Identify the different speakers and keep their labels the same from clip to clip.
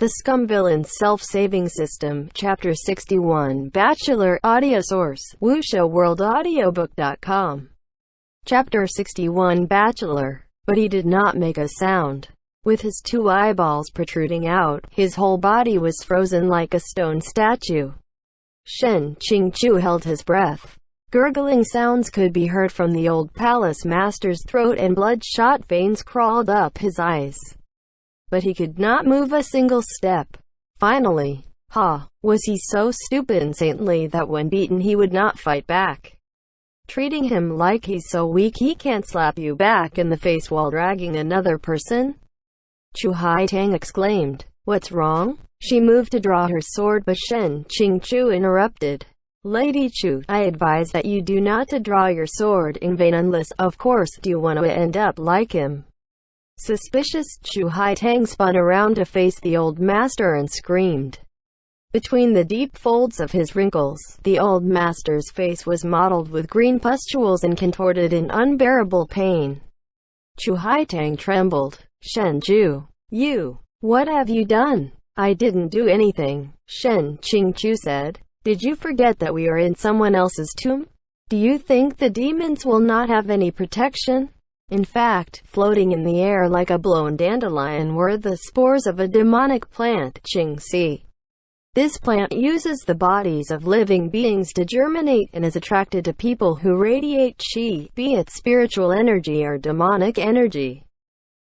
Speaker 1: The Scum Villain's Self-Saving System, Chapter 61, Bachelor, Audio Source, WuXiaWorldAudiobook.com. Chapter 61, Bachelor. But he did not make a sound. With his two eyeballs protruding out, his whole body was frozen like a stone statue. Shen Qingqiu held his breath. Gurgling sounds could be heard from the old palace master's throat and bloodshot veins crawled up his eyes. But he could not move a single step. Finally, was he so stupid and saintly that when beaten he would not fight back? Treating him like he's so weak he can't slap you back in the face while dragging another person? Chu Haitang exclaimed. What's wrong? She moved to draw her sword but Shen Qingqiu interrupted. Lady Chu, I advise that you do not to draw your sword in vain unless, of course, do you want to end up like him. Suspicious, Chu Haitang spun around to face the old master and screamed. Between the deep folds of his wrinkles, the old master's face was mottled with green pustules and contorted in unbearable pain. Chu Haitang trembled. Shen Ju, what have you done? I didn't do anything, Shen Qingqiu said. Did you forget that we are in someone else's tomb? Do you think the demons will not have any protection? In fact, floating in the air like a blown dandelion were the spores of a demonic plant, Qingxi. This plant uses the bodies of living beings to germinate and is attracted to people who radiate qi, be it spiritual energy or demonic energy.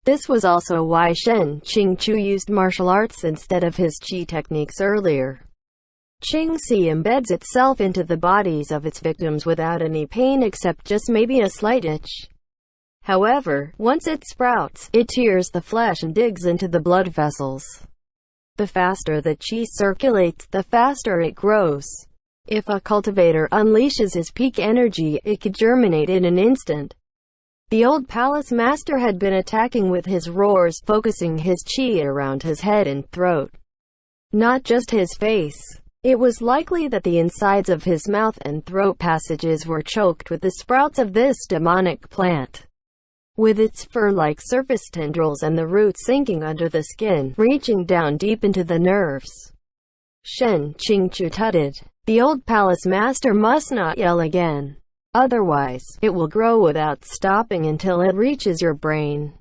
Speaker 1: This was also why Shen Qingqiu used martial arts instead of his qi techniques earlier. Qingxi embeds itself into the bodies of its victims without any pain except just maybe a slight itch. However, once it sprouts, it tears the flesh and digs into the blood vessels. The faster the qi circulates, the faster it grows. If a cultivator unleashes his peak energy, it could germinate in an instant. The old palace master had been attacking with his roars, focusing his qi around his head and throat. Not just his face. It was likely that the insides of his mouth and throat passages were choked with the sprouts of this demonic plant. With its fur-like surface tendrils and the roots sinking under the skin, reaching down deep into the nerves. Shen Qingqiu tutted. The old palace master must not yell again. Otherwise, it will grow without stopping until it reaches your brain.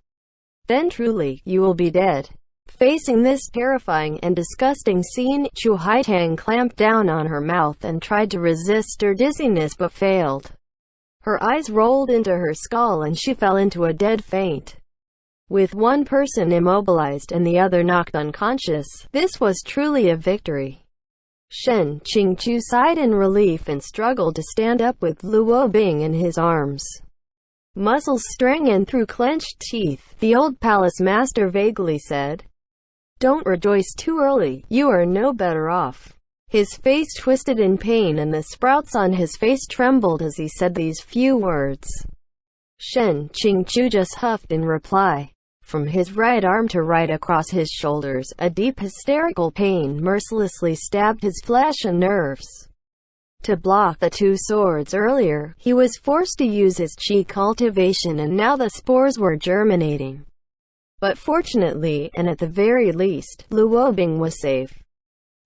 Speaker 1: Then truly, you will be dead. Facing this terrifying and disgusting scene, Chu Haitang clamped down on her mouth and tried to resist her dizziness but failed. Her eyes rolled into her skull and she fell into a dead faint. With one person immobilized and the other knocked unconscious, this was truly a victory. Shen Qingqiu sighed in relief and struggled to stand up with Luo Bing in his arms. Muscles straining through clenched teeth, the old palace master vaguely said, Don't rejoice too early, you are no better off. His face twisted in pain and the sprouts on his face trembled as he said these few words. Shen Qingqiu just huffed in reply. From his right arm to right across his shoulders, a deep hysterical pain mercilessly stabbed his flesh and nerves. To block the two swords earlier, he was forced to use his qi cultivation and now the spores were germinating. But fortunately, and at the very least, Luo Bing was safe.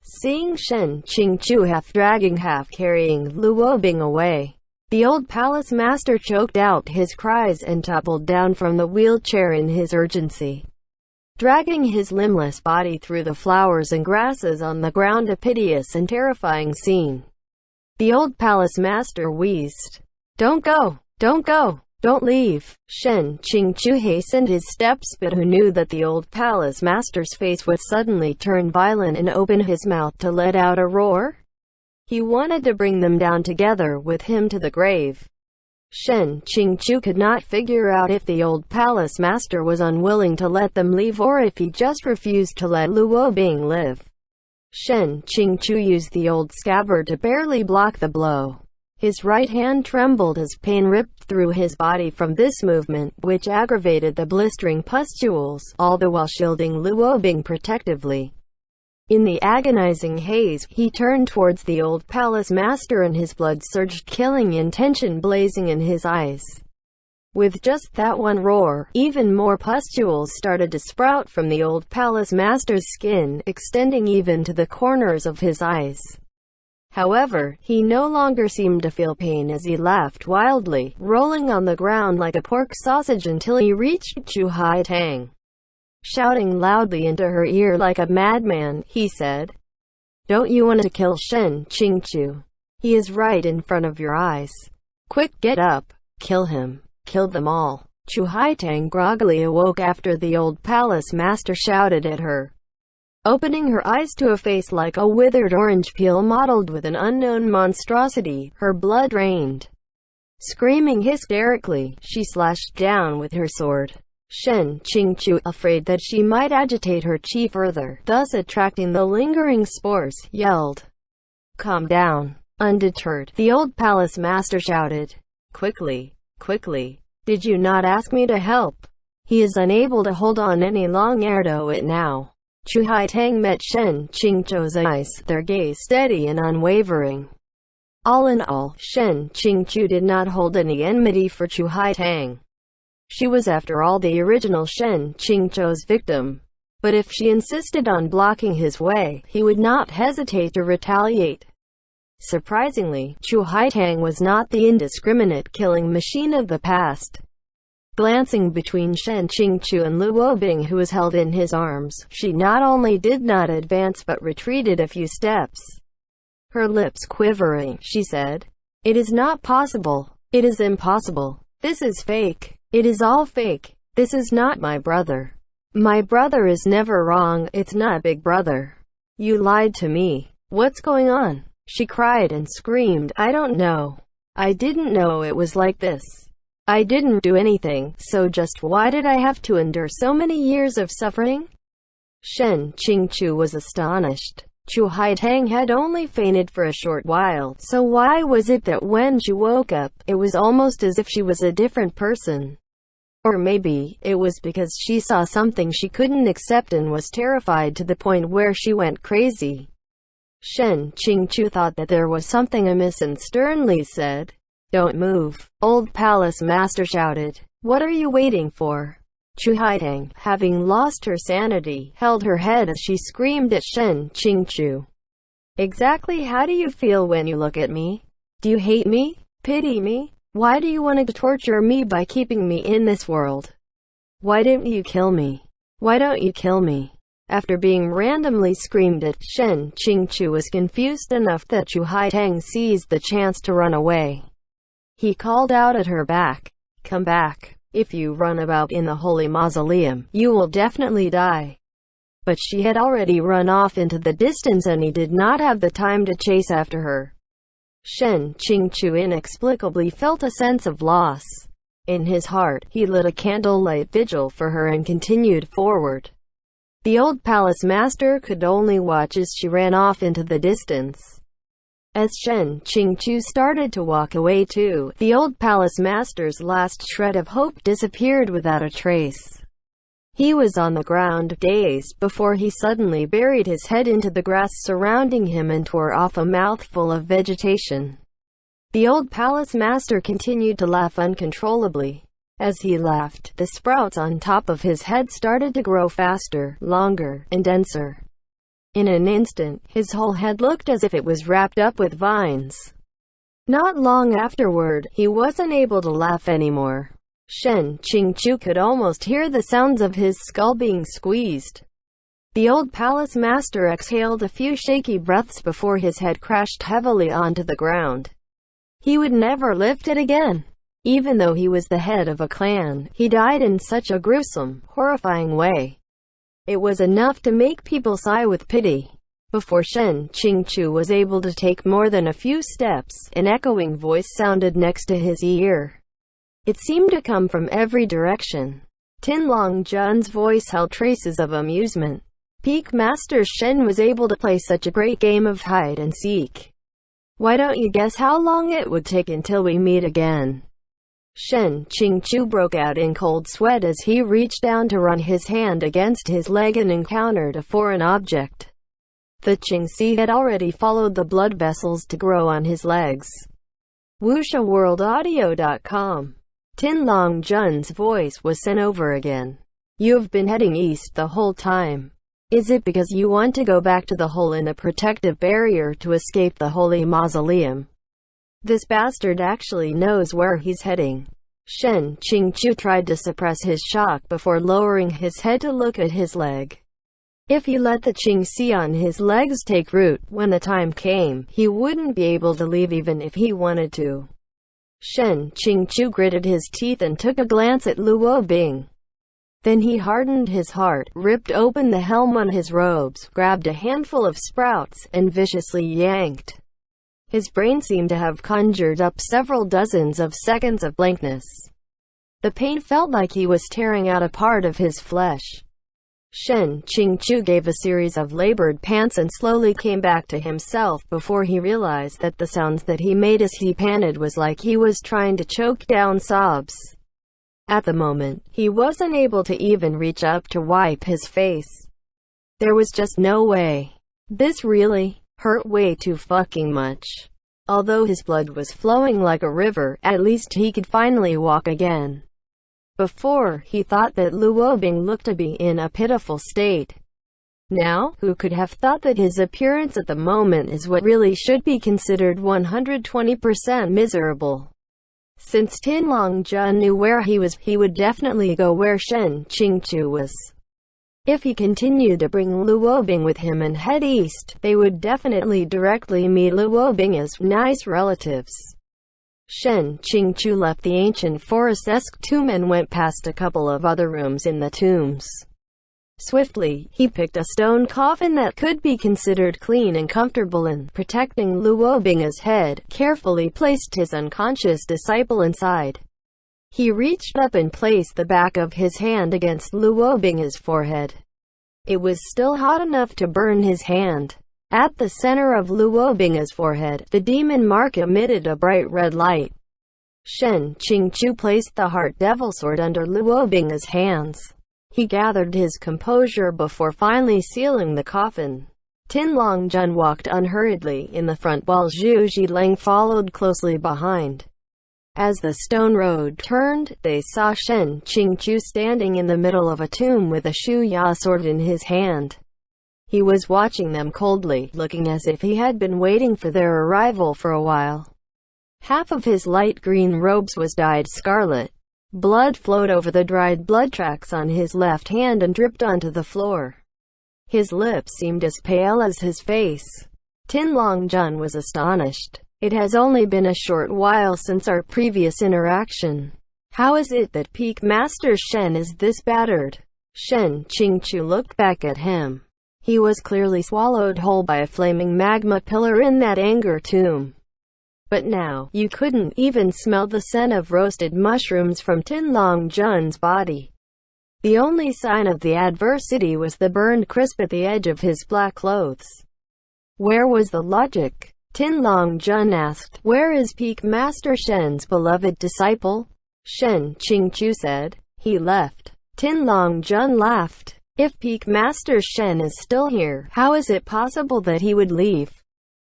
Speaker 1: Seeing Shen Qingqiu half dragging half carrying Luo Bing away, the old palace master choked out his cries and toppled down from the wheelchair in his urgency. Dragging his limbless body through the flowers and grasses on the ground, a piteous and terrifying scene. The old palace master wheezed. Don't go! Don't go! Don't leave! Shen Qingqiu hastened his steps but who knew that the old palace master's face would suddenly turn violent and open his mouth to let out a roar? He wanted to bring them down together with him to the grave. Shen Qingqiu could not figure out if the old palace master was unwilling to let them leave or if he just refused to let Luo Bing live. Shen Qingqiu used the old scabbard to barely block the blow. His right hand trembled as pain ripped through his body from this movement, which aggravated the blistering pustules, all the while shielding Luo Bing protectively. In the agonizing haze, he turned towards the old palace master and his blood surged, killing intention blazing in his eyes. With just that one roar, even more pustules started to sprout from the old palace master's skin, extending even to the corners of his eyes. However, he no longer seemed to feel pain as he laughed wildly, rolling on the ground like a pork sausage until he reached Chu Haitang. Shouting loudly into her ear like a madman, he said, "Don't you want to kill Xiāng Tóngxiù? He is right in front of your eyes. Quick, get up. Kill him. Kill them all." Chu Haitang groggily awoke after the old palace master shouted at her. Opening her eyes to a face like a withered orange peel mottled with an unknown monstrosity, her blood rained. Screaming hysterically, she slashed down with her sword. Xiāng Tóngxiù, afraid that she might agitate her chi further, thus attracting the lingering spores, yelled, "Calm down." Undeterred, the old palace master shouted, "Quickly, quickly. Did you not ask me to help? He is unable to hold on any longer. Do it now." Chu Haitang met Xiāng Tóngxiù's eyes, their gaze steady and unwavering. All in all, Xiāng Tóngxiù did not hold any enmity for Chu Haitang. She was after all the original Xiāng Tóngxiù's victim. But if she insisted on blocking his way, he would not hesitate to retaliate. Surprisingly, Chu Haitang was not the indiscriminate killing machine of the past. Glancing between Xiāng Tóngxiù and Lu Wobing, who was held in his arms, she not only did not advance but retreated a few steps. Her lips quivering, she said, "It is not possible. It is impossible. This is fake. It is all fake. This is not my brother. My brother is never wrong. It's not Big Brother. You lied to me. What's going on?" She cried and screamed, "I don't know. I didn't know it was like this. I didn't do anything, so just why did I have to endure so many years of suffering?" Xiāng Tóngxiù was astonished. Chu Haitang had only fainted for a short while, so why was it that when she woke up, it was almost as if she was a different person? Or maybe, it was because she saw something she couldn't accept and was terrified to the point where she went crazy. Xiāng Tóngxiù thought that there was something amiss and sternly said, "Don't move." Old palace master shouted, "What are you waiting for?" Chu Haitang, having lost her sanity, held her head as she screamed at Xiāng Tóngxiù. "Exactly how do you feel when you look at me? Do you hate me? Pity me? Why do you want to torture me by keeping me in this world? Why didn't you kill me? Why don't you kill me?" After being randomly screamed at, Xiāng Tóngxiù was confused enough that Chu Haitang seized the chance to run away. He called out at her back, "Come back. If you run about in the holy mausoleum, you will definitely die." But she had already run off into the distance and he did not have the time to chase after her. Xiāng Tóngxiù inexplicably felt a sense of loss. In his heart, he lit a candlelight vigil for her and continued forward. The old palace master could only watch as she ran off into the distance. As Xiāng Tóngxiù started to walk away too, the old palace master's last shred of hope disappeared without a trace. He was on the ground, dazed, before he suddenly buried his head into the grass surrounding him and tore off a mouthful of vegetation. The old palace master continued to laugh uncontrollably. As he laughed, the sprouts on top of his head started to grow faster, longer, and denser. In an instant, his whole head looked as if it was wrapped up with vines. Not long afterward, he wasn't able to laugh anymore. Xiāng Tóngxiù could almost hear the sounds of his skull being squeezed. The old palace master exhaled a few shaky breaths before his head crashed heavily onto the ground. He would never lift it again. Even though he was the head of a clan, he died in such a gruesome, horrifying way. It was enough to make people sigh with pity. Before Xiāng Tóngxiù was able to take more than a few steps, an echoing voice sounded next to his ear. It seemed to come from every direction. Tin Long Jun's voice held traces of amusement. Peak Master Shen was able to play such a great game of hide and seek. Why don't you guess how long it would take until we meet again? Xiāng Tóngxiù broke out in cold sweat as he reached down to run his hand against his leg and encountered a foreign object. The Qingxi had already followed the blood vessels to grow on his legs. WuxiaWorldAudio.com Tin Long Jun's voice was sent over again. You've been heading east the whole time. Is it because you want to go back to the hole in the protective barrier to escape the holy mausoleum? This bastard actually knows where he's heading. Shen Qingqiu tried to suppress his shock before lowering his head to look at his leg. If he let the Qingxi on his legs take root when the time came, he wouldn't be able to leave even if he wanted to. Shen Qingqiu gritted his teeth and took a glance at Luo Bing. Then he hardened his heart, ripped open the helm on his robes, grabbed a handful of sprouts, and viciously yanked. His brain seemed to have conjured up several dozens of seconds of blankness. The pain felt like he was tearing out a part of his flesh. Shen Qingqiu gave a series of labored pants and slowly came back to himself before he realized that the sounds that he made as he panted was like he was trying to choke down sobs. At the moment, he wasn't able to even reach up to wipe his face. There was just no way. This really hurt way too fucking much. Although his blood was flowing like a river, at least he could finally walk again. Before, he thought that Luo Bing looked to be in a pitiful state. Now, who could have thought that his appearance at the moment is what really should be considered 120% miserable? Since Tin Long Jun knew where he was, he would definitely go where Shen Qingqiu was. If he continued to bring Luo Bing with him and head east, they would definitely directly meet Luo Bing as nice relatives. Shen Qingqiu left the ancient forest-esque tomb and went past a couple of other rooms in the tombs. Swiftly, he picked a stone coffin that could be considered clean and comfortable and, protecting Luo Bing's head, carefully placed his unconscious disciple inside. He reached up and placed the back of his hand against Luo Bing's forehead. It was still hot enough to burn his hand. At the center of Luo Bing's forehead, the demon mark emitted a bright red light. Shen Qingqiu placed the heart devil sword under Luo Bing's hands. He gathered his composure before finally sealing the coffin. Tin Long Jun walked unhurriedly in the front while Zhu Zhilang followed closely behind. As the stone road turned, they saw Shen Qingqiu standing in the middle of a tomb with a Shu Ya sword in his hand. He was watching them coldly, looking as if he had been waiting for their arrival for a while. Half of his light green robes was dyed scarlet. Blood flowed over the dried blood tracks on his left hand and dripped onto the floor. His lips seemed as pale as his face. Tin Long Jun was astonished. It has only been a short while since our previous interaction. How is it that Peak Master Shen is this battered? Shen Qingqiu looked back at him. He was clearly swallowed whole by a flaming magma pillar in that anger tomb. But now, you couldn't even smell the scent of roasted mushrooms from Tin Long Jun's body. The only sign of the adversity was the burned crisp at the edge of his black clothes. Where was the logic? Tin Long Jun asked. Where is Peak Master Shen's beloved disciple? Shen Qingqiu said. He left. Tin Long Jun laughed. If Peak Master Shen is still here, how is it possible that he would leave?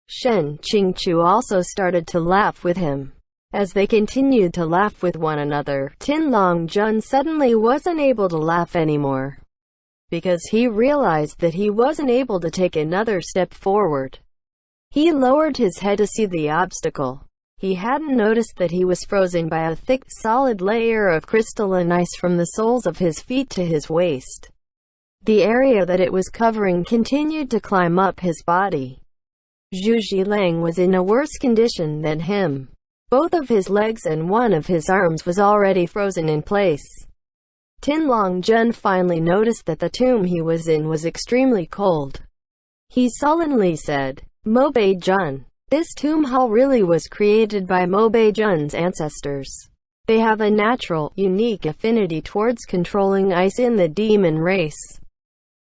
Speaker 1: Shen Qingqiu also started to laugh with him. As they continued to laugh with one another, Tin Long Jun suddenly wasn't able to laugh anymore. Because he realized that he wasn't able to take another step forward. He lowered his head to see the obstacle. He hadn't noticed that he was frozen by a thick, solid layer of crystalline ice from the soles of his feet to his waist. The area that it was covering continued to climb up his body. Zhu Zhilang was in a worse condition than him. Both of his legs and one of his arms was already frozen in place. Tin Long Jun finally noticed that the tomb he was in was extremely cold. He sullenly said, Mobei Jun. This tomb hall really was created by Mobei Jun's ancestors. They have a natural, unique affinity towards controlling ice in the demon race.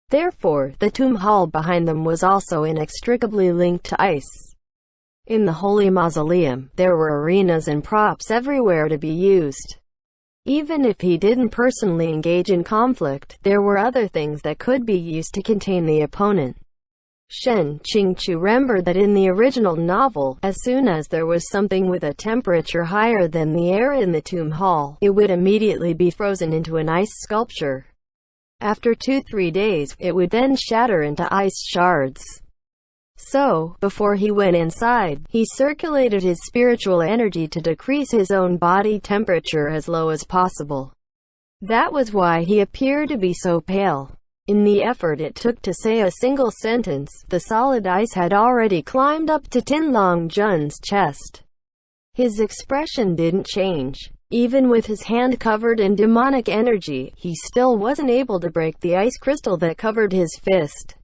Speaker 1: Therefore, the tomb hall behind them was also inextricably linked to ice. In the Holy Mausoleum, there were arenas and props everywhere to be used. Even if he didn't personally engage in conflict, there were other things that could be used to contain the opponent. Xiāng Tóngxiù remembered that in the original novel, as soon as there was something with a temperature higher than the air in the tomb hall, it would immediately be frozen into an ice sculpture. After 2-3 days, it would then shatter into ice shards. So, before he went inside, he circulated his spiritual energy to decrease his own body temperature as low as possible. That was why he appeared to be so pale. In the effort it took to say a single sentence, the solid ice had already climbed up to Tin Longjun's chest. His expression didn't change. Even with his hand covered in demonic energy, he still wasn't able to break the ice crystal that covered his fist.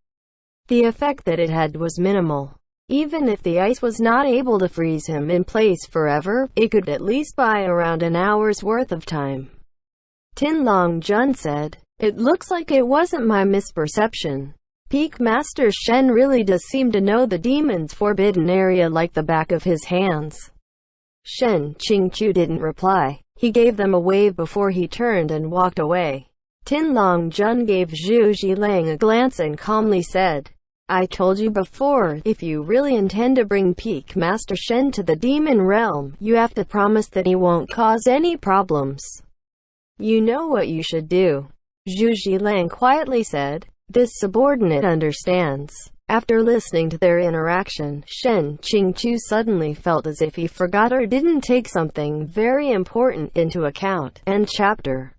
Speaker 1: The effect that it had was minimal. Even if the ice was not able to freeze him in place forever, it could at least buy around an hour's worth of time. Tin Longjun said, "It looks like it wasn't my misperception. Peak Master Shen really does seem to know the demon's forbidden area like the back of his hands." Xiāng Tóngxiù didn't reply. He gave them a wave before he turned and walked away. Tin Longjun gave Zhu Zhilang a glance and calmly said, "I told you before, if you really intend to bring Peak Master Shen to the demon realm, you have to promise that he won't cause any problems. You know what you should do." Zhu Zhilang quietly said, "This subordinate understands." After listening to their interaction, Xiāng Tóngxiù suddenly felt as if he forgot or didn't take something very important into account. End chapter.